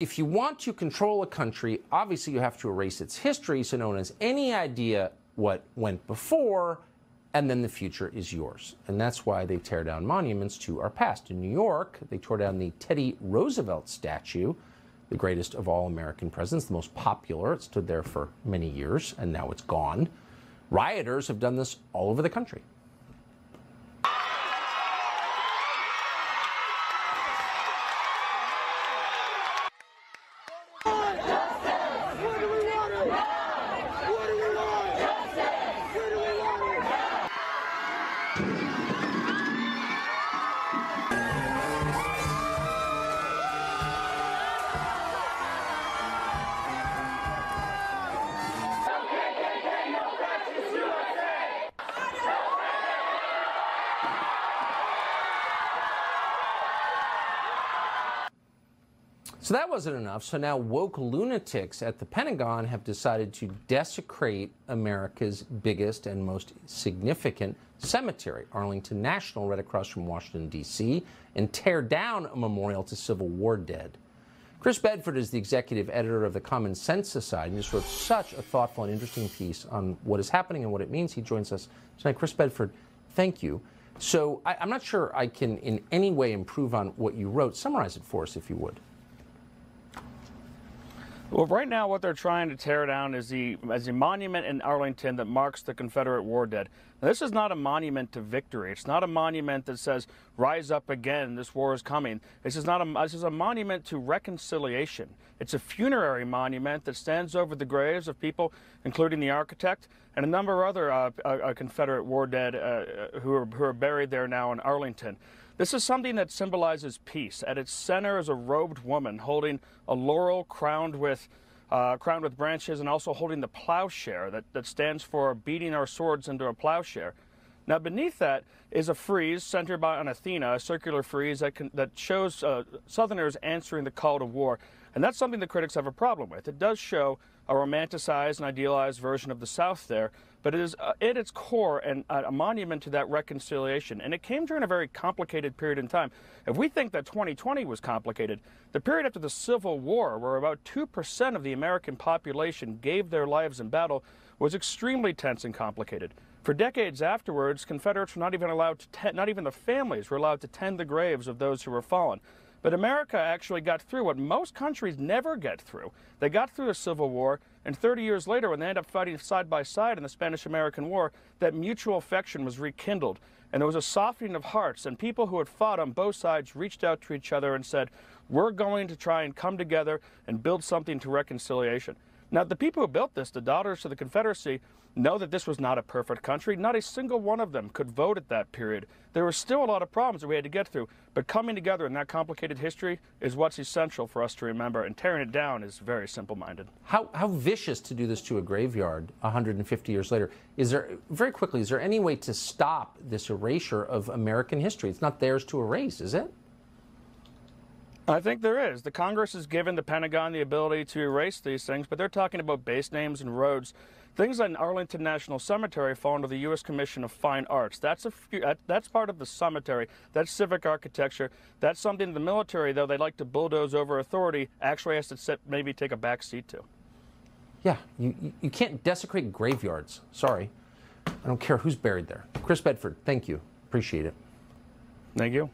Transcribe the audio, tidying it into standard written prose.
If you want to control a country, obviously you have to erase its history, so no one has any idea what went before, and then the future is yours. And that's why they tear down monuments to our past. In New York, they tore down the Teddy Roosevelt statue, the greatest of all American presidents, the most popular. It stood there for many years, and now it's gone. Rioters have done this all over the country. So that wasn't enough. So now woke lunatics at the Pentagon have decided to desecrate America's biggest and most significant cemetery, Arlington National, right across from Washington, D.C., and tear down a memorial to Civil War dead. Chris Bedford is the executive editor of the Common Sense Society and just wrote such a thoughtful and interesting piece on what is happening and what it means. He joins us tonight. Chris Bedford, thank you. So I'm not sure I can in any way improve on what you wrote. Summarize it for us, if you would. Well, right now what they're trying to tear down is a monument in Arlington that marks the Confederate war dead. Now, this is not a monument to victory. It's not a monument that says, rise up again, this war is coming. This is a monument to reconciliation. It's a funerary monument that stands over the graves of people, including the architect and a number of other Confederate war dead who are buried there now in Arlington. This is something that symbolizes peace. At its center is a robed woman holding a laurel crowned with branches, and also holding the plowshare that stands for beating our swords into a plowshare. Now, beneath that is a frieze centered on Athena, a circular frieze that shows Southerners answering the call to war. And that's something that critics have a problem with. It does show a romanticized and idealized version of the South there, but it is at its core a monument to that reconciliation. And it came during a very complicated period in time. If we think that 2020 was complicated, the period after the Civil War, where about 2% of the American population gave their lives in battle, was extremely tense and complicated. For decades afterwards, Confederates were not even allowed to not even the families were allowed to tend the graves of those who were fallen. But America actually got through what most countries never get through. They got through the Civil War, and 30 years later, when they ended up fighting side by side in the Spanish-American War, that mutual affection was rekindled. And there was a softening of hearts, and people who had fought on both sides reached out to each other and said, we're going to try and come together and build something to reconciliation. Now, the people who built this, the Daughters of the Confederacy, know that this was not a perfect country. Not a single one of them could vote at that period. There were still a lot of problems that we had to get through, but coming together in that complicated history is what's essential for us to remember, and tearing it down is very simple-minded. How vicious to do this to a graveyard 150 years later. Very quickly, is there any way to stop this erasure of American history? It's not theirs to erase, is it? I think there is. The Congress has given the Pentagon the ability to erase these things, but they're talking about base names and roads. Things like Arlington National Cemetery fall under the U.S. Commission of Fine Arts. That's part of the cemetery. That's civic architecture. That's something the military, though they like to bulldoze over authority, actually has to maybe take a back seat to. Yeah, you can't desecrate graveyards. Sorry. I don't care who's buried there. Chris Bedford, thank you. Appreciate it. Thank you.